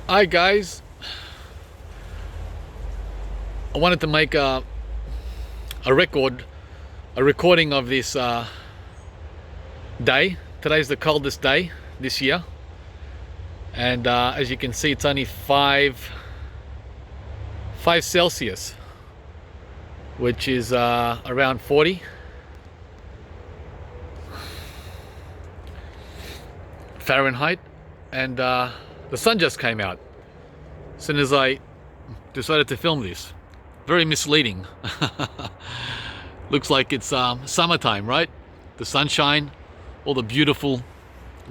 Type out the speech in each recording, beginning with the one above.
Hi guys, I wanted to make a recording of this day. Today's the coldest day this year, and as you can see, it's only 5 Celsius, which is around 40 Fahrenheit, and the sun just came out as soon as I decided to film this. Very misleading. Looks like it's summertime, right? The sunshine, all the beautiful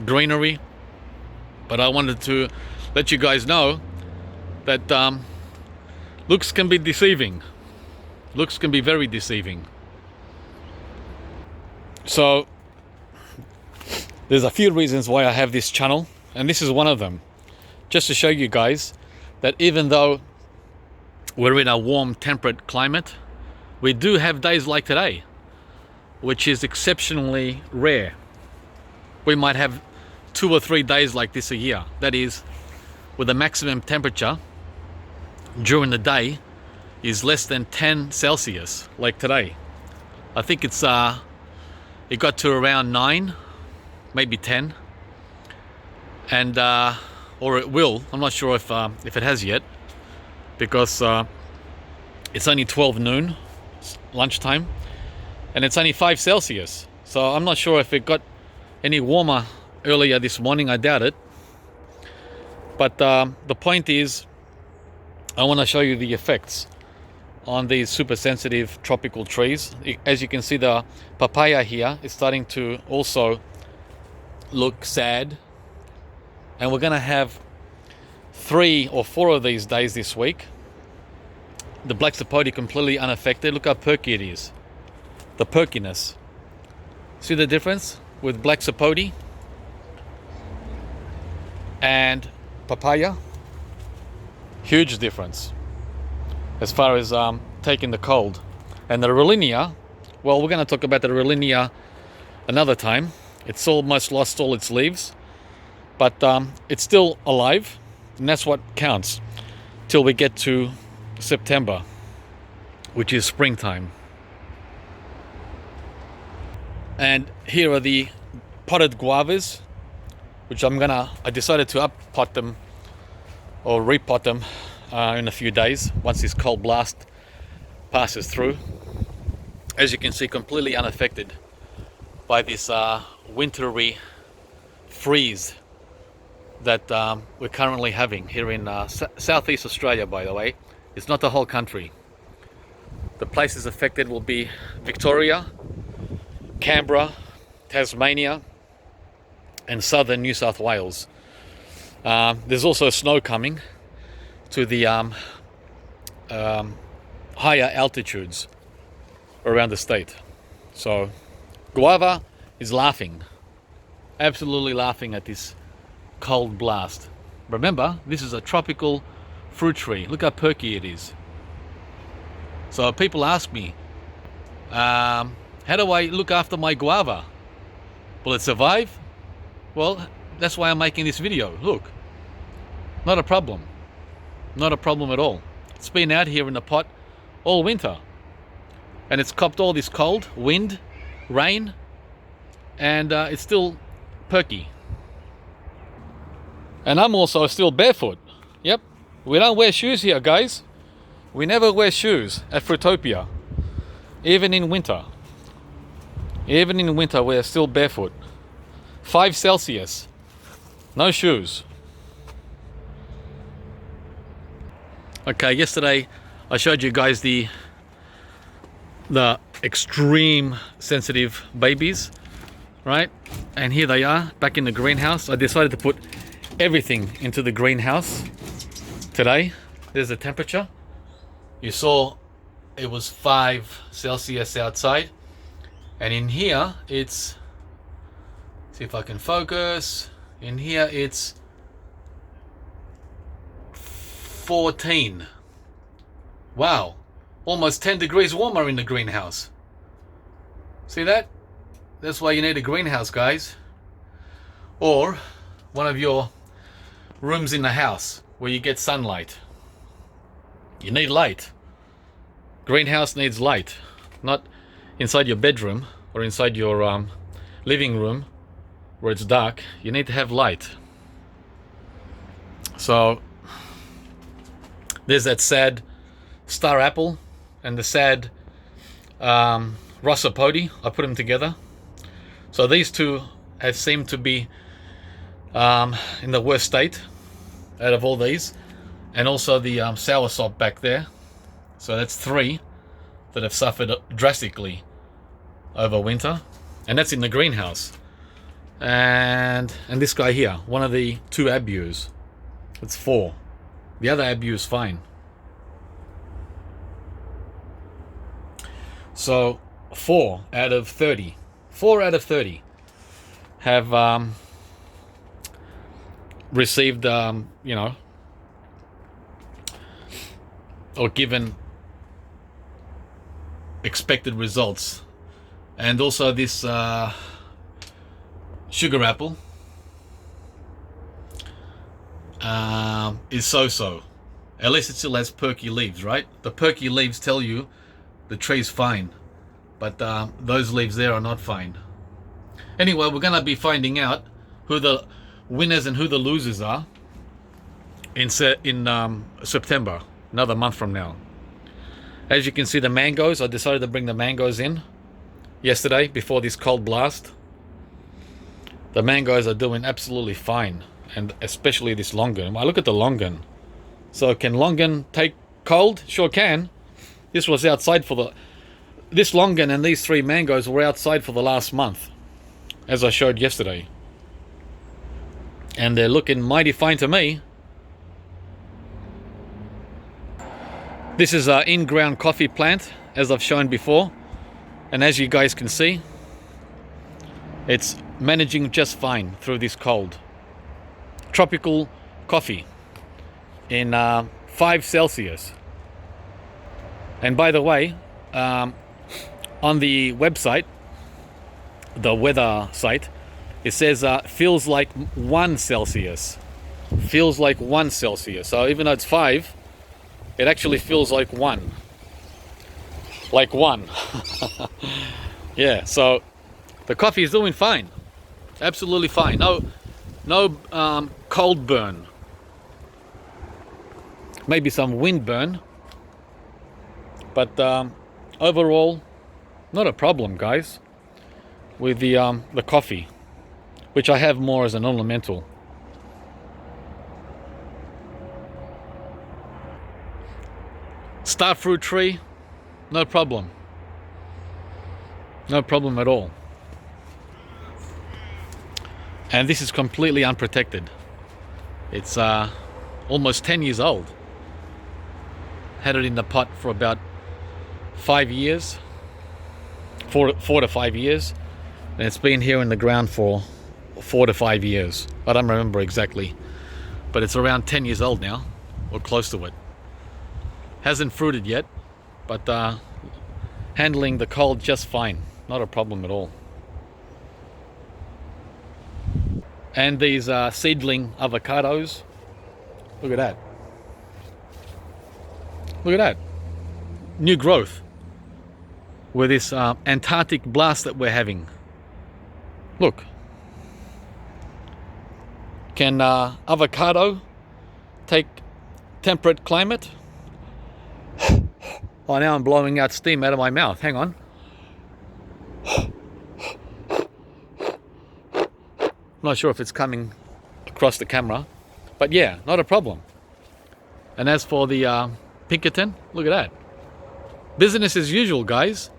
greenery. But I wanted to let you guys know that looks can be deceiving. Looks can be very deceiving. So there's a few reasons why I have this channel, and this is one of them. Just to show you guys that even though we're in a warm, temperate climate, we do have days like today, which is exceptionally rare. We might have 2 or 3 days like this a year. That is, with a maximum temperature during the day is less than 10 Celsius, like today. I think it got to around 9, maybe 10, and or it will. I'm not sure if it has yet, because it's only 12 noon, lunchtime, and it's only 5 Celsius. So I'm not sure if it got any warmer earlier this morning. I doubt it. But the point is, I want to show you the effects on these super sensitive tropical trees. As you can see, the papaya here is starting to also look sad. And we're going to have 3 or 4 of these days this week. The black sapote completely unaffected. Look how perky it is. The perkiness. See the difference with black sapote and papaya? Huge difference as far as taking the cold. And the Rollinia, well, we're going to talk about the Rollinia another time. It's almost lost all its leaves, but it's still alive, and that's what counts till we get to September, which is springtime. And here are the potted guavas, which I decided to up-pot them or repot them in a few days once this cold blast passes through. As you can see, completely unaffected by this wintry freeze that we're currently having here in Southeast Australia, by the way. It's not the whole country. The places affected will be Victoria, Canberra, Tasmania, and southern New South Wales. There's also snow coming to the higher altitudes around the state. So guava is laughing, absolutely laughing at this cold blast. Remember, this is a tropical fruit tree. Look how perky it is. So people ask me, how do I look after my guava? Will it survive? Well, that's why I'm making this video. Look, not a problem. Not a problem at all. It's been out here in the pot all winter, and it's copped all this cold, wind, rain, and it's still perky. And I'm also still barefoot. Yep, we don't wear shoes here, guys. We never wear shoes at Fruitopia, even in winter. Even in winter, we're still barefoot. 5 Celsius, no shoes. Okay, yesterday I showed you guys the extreme sensitive babies, right? And here they are back in the greenhouse. I decided to put everything into the greenhouse today. There's the temperature. You saw it was 5 Celsius outside, and in here it's, see if I can focus, in here it's 14. Wow, almost 10 degrees warmer in the greenhouse. See that? That's why you need a greenhouse, guys. Or one of your rooms in the house. where you get sunlight. You need light. Greenhouse needs light, not inside your bedroom or inside your living room where it's dark. You need to have light. So there's that sad star apple and the sad Rossapodi. I put them together. So these two have seemed to be in the worst state out of all these, and also the soursop back there. So that's 3 that have suffered drastically over winter, and that's in the greenhouse. And this guy here, one of the 2 abus. It's 4. The other abu is fine. So 4 out of 30. 4 out of 30 have received, you know, or given expected results. And also this sugar apple is so-so. At least it still has perky leaves, right? The perky leaves tell you the tree's fine, but those leaves there are not fine. Anyway, we're gonna be finding out who the winners and who the losers are in September, another month from now. As you can see, the mangoes, I decided to bring the mangoes in yesterday before this cold blast. The mangoes are doing absolutely fine, and especially this longan. I look at the longan. So can longan take cold? Sure can. This was outside for this longan, and these 3 mangoes were outside for the last month, as I showed yesterday. And they're looking mighty fine to me. This is an in-ground coffee plant, as I've shown before. And as you guys can see, it's managing just fine through this cold. Tropical coffee in 5 Celsius. And by the way, on the website, the weather site, it says feels like 1 Celsius. Feels like 1 Celsius. So even though it's 5, it actually feels like 1. Like 1. Yeah, so the coffee is doing fine. Absolutely fine. No cold burn. Maybe some wind burn. But overall, not a problem, guys, with the coffee, which I have more as an ornamental. Star fruit tree, no problem. No problem at all. And this is completely unprotected. It's almost 10 years old. Had it in the pot for about 5 years, 4 to 5 years, and it's been here in the ground for 4 to 5 years. I don't remember exactly, but it's around 10 years old now, or close to it. Hasn't fruited yet, but handling the cold just fine. Not a problem at all. And these seedling avocados, look at that. Look at that. New growth with this Antarctic blast that we're having. Look. Can avocado take temperate climate? Oh, now I'm blowing out steam out of my mouth. Hang on. Not sure if it's coming across the camera, but yeah, not a problem. And as for the Pinkerton, look at that. Business as usual, guys.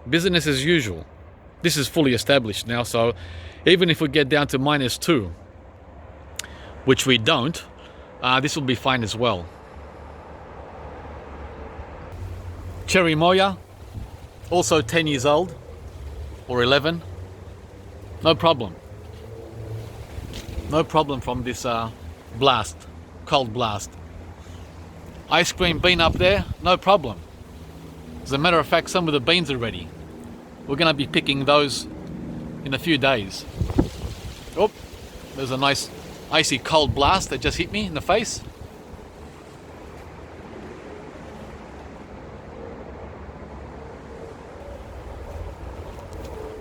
Business as usual. This is fully established now, so even if we get down to -2, which we don't, this will be fine as well. Cherry Moya, also 10 years old, or 11. No problem. No problem from this blast, cold blast. Ice cream bean up there, no problem. As a matter of fact, some of the beans are ready. We're going to be picking those in a few days. Oh, there's a nice icy cold blast that just hit me in the face.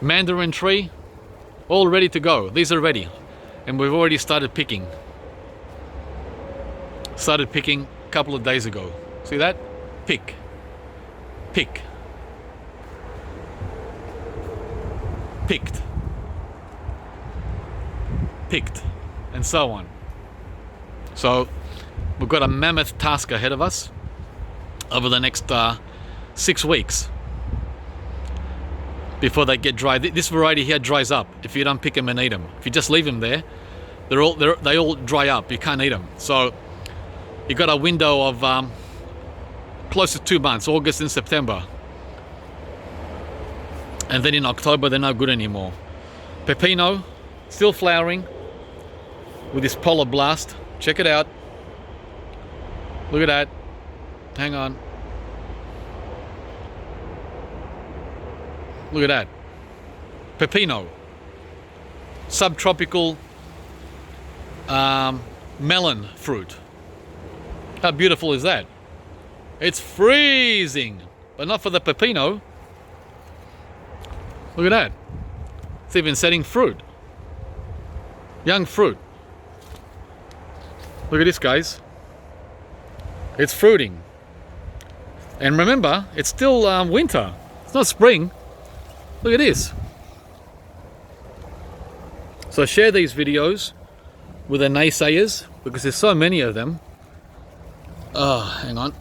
Mandarin tree, all ready to go. These are ready, and we've already started picking. Started picking a couple of days ago. See that? Pick, pick, picked, picked, and so on. So we've got a mammoth task ahead of us over the next 6 weeks before they get dry. This variety here dries up if you don't pick them and eat them. If you just leave them there, they all dry up. You can't eat them. So you got a window of close to 2 months, August and September, and then in October they're no good anymore. Pepino, still flowering with this polar blast. Check it out. Look at that. Hang on. Look at that. Pepino. Subtropical melon fruit. How beautiful is that? It's freezing, but not for the pepino. Look at that. It's even setting fruit. Young fruit. Look at this, guys. It's fruiting. And remember, it's still winter. It's not spring. Look at this. So share these videos with the naysayers, because there's so many of them. Oh, hang on.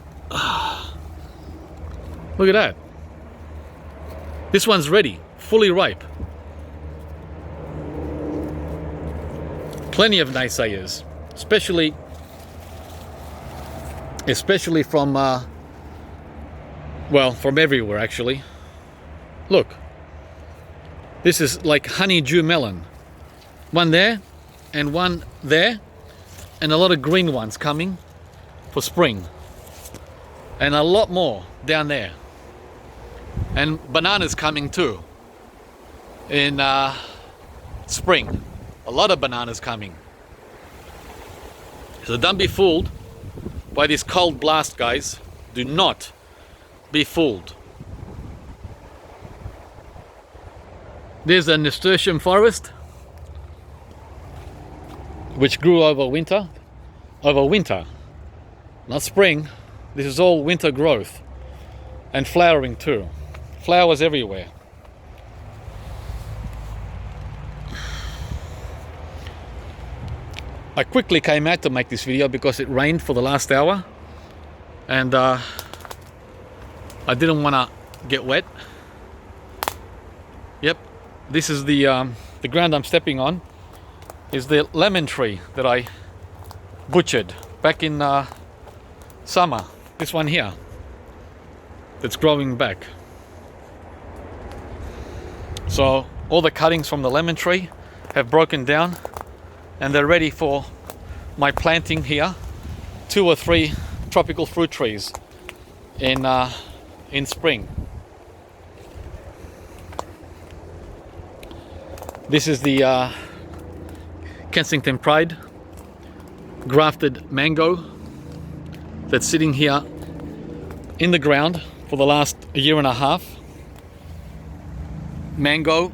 Look at that. This one's ready, fully ripe. Plenty of naysayers, especially from well, from everywhere actually. Look, this is like honeydew melon. One there and one there, and a lot of green ones coming for spring, and a lot more down there, and bananas coming too in spring. A lot of bananas coming. So don't be fooled by this cold blast, guys. Do not be fooled. There's a nasturtium forest which grew over winter, not spring. This is all winter growth, and flowering too. Flowers everywhere. I quickly came out to make this video because it rained for the last hour, and I didn't want to get wet. Yep, this is the ground I'm stepping on is the lemon tree that I butchered back in summer. This one here that's growing back. So all the cuttings from the lemon tree have broken down, and they're ready for my planting here. 2 or 3 tropical fruit trees in spring. This is the Kensington Pride grafted mango that's sitting here in the ground for the last 1.5 years. Mango,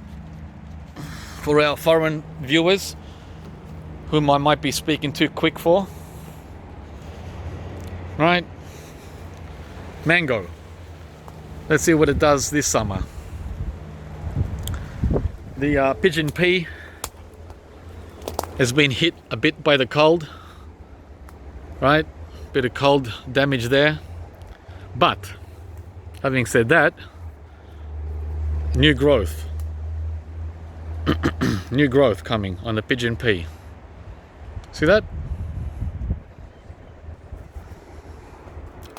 for our foreign viewers whom I might be speaking too quick for, right? Mango. Let's see what it does this summer. The pigeon pea has been hit a bit by the cold, right? Bit of cold damage there. But having said that, new growth. New growth coming on the pigeon pea. See that?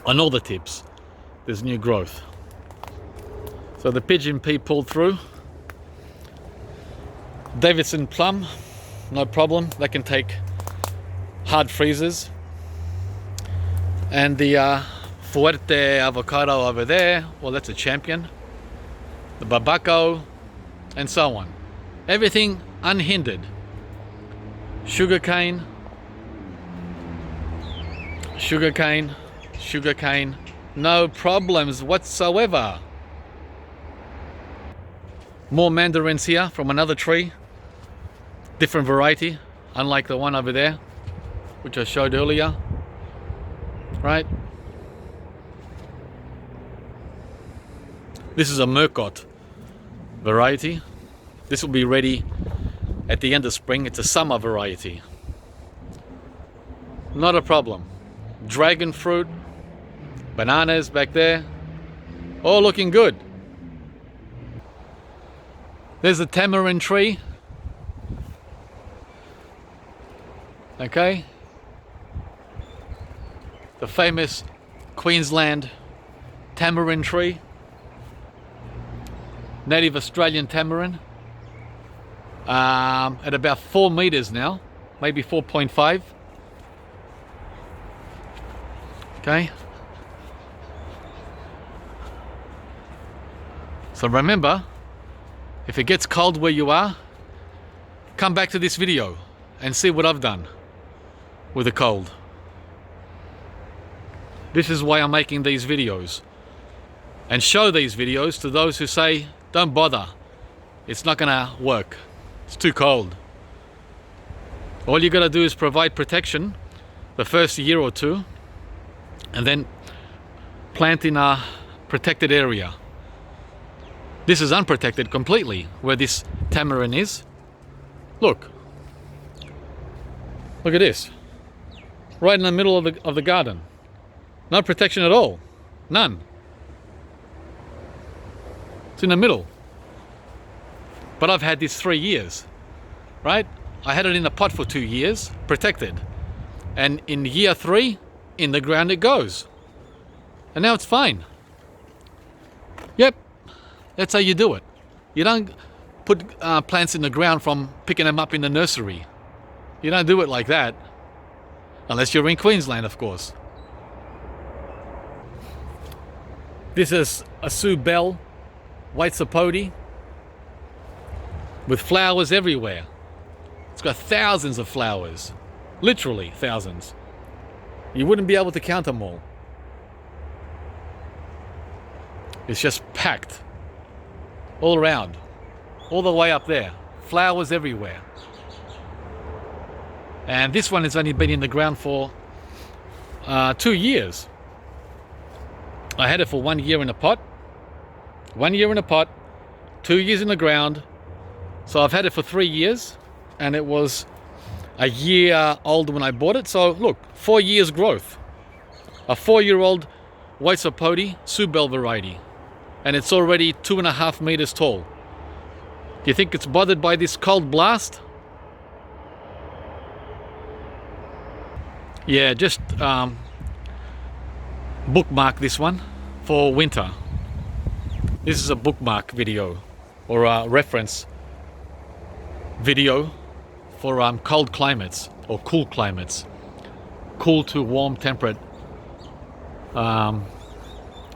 On all the tips, there's new growth. So the pigeon pea pulled through. Davidson plum, no problem. That can take hard freezers. And the Fuerte avocado over there, well, that's a champion. The Babaco, and so on. Everything unhindered. Sugarcane, sugarcane, sugarcane, no problems whatsoever. More mandarins here from another tree. Different variety, unlike the one over there, which I showed earlier. Right? This is a Murcot variety. This will be ready at the end of spring. It's a summer variety. Not a problem. Dragon fruit, bananas back there, all looking good. There's a tamarind tree. Okay. The famous Queensland tamarind tree. Native Australian tamarind. At about 4 meters now, maybe 4.5. Okay. So remember, if it gets cold where you are, come back to this video and see what I've done with the cold. This is why I'm making these videos, and show these videos to those who say, don't bother, it's not gonna work, it's too cold. All you gotta do is provide protection the first year or two, and then plant in a protected area. This is unprotected completely, where this tamarind is. Look at this, right in the middle of the garden. No protection at all, none. It's in the middle. But I've had this 3 years, right? I had it in a pot for 2 years, protected. And in year 3, in the ground it goes. And now it's fine. Yep, that's how you do it. You don't put plants in the ground from picking them up in the nursery. You don't do it like that. Unless you're in Queensland, of course. This is a Sue Bell white sapote with flowers everywhere. It's got thousands of flowers, literally thousands. You wouldn't be able to count them all. It's just packed all around, all the way up there, flowers everywhere. And this one has only been in the ground for 2 years. I had it for 1 year in a pot, 1 year in a pot, 2 years in the ground. So I've had it for 3 years, and it was a year old when I bought it. So look, 4 years growth. A 4-year-old white sapote Sue Bell variety. And it's already 2.5 meters tall. Do you think it's bothered by this cold blast? Yeah, just bookmark this one for winter. This is a bookmark video, or a reference video for cold climates or cool climates, cool to warm temperate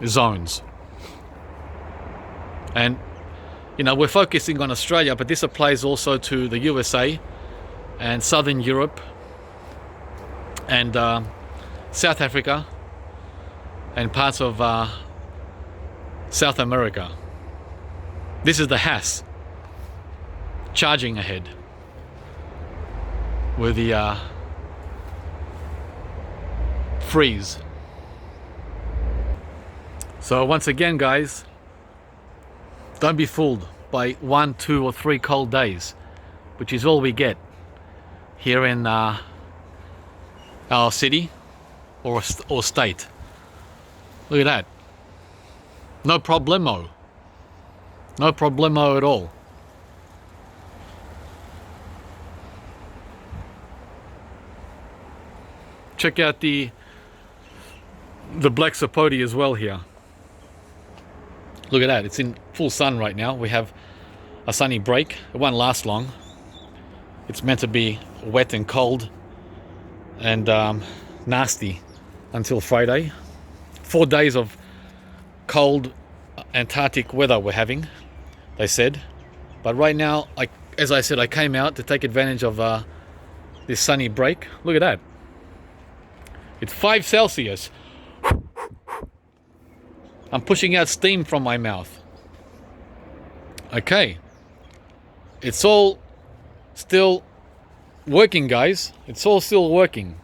zones. And you know, we're focusing on Australia, but this applies also to the USA and Southern Europe and South Africa and parts of South America. This is the Hass charging ahead with the freeze. So once again, guys, don't be fooled by 1, 2 or 3 cold days, which is all we get here in our city or state. Look at that. No problemo. No problemo at all. Check out the black sapote as well here. Look at that, it's in full sun right now. We have a sunny break. It won't last long. It's meant to be wet and cold and nasty until Friday. 4 days of cold Antarctic weather we're having, they said. But right now, as I said, I came out to take advantage of this sunny break. Look at that. It's 5 Celsius. I'm pushing out steam from my mouth. Okay, it's all still working, guys. It's all still working.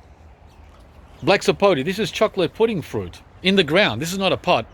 Black sapoti, this is chocolate pudding fruit in the ground. This is not a pot.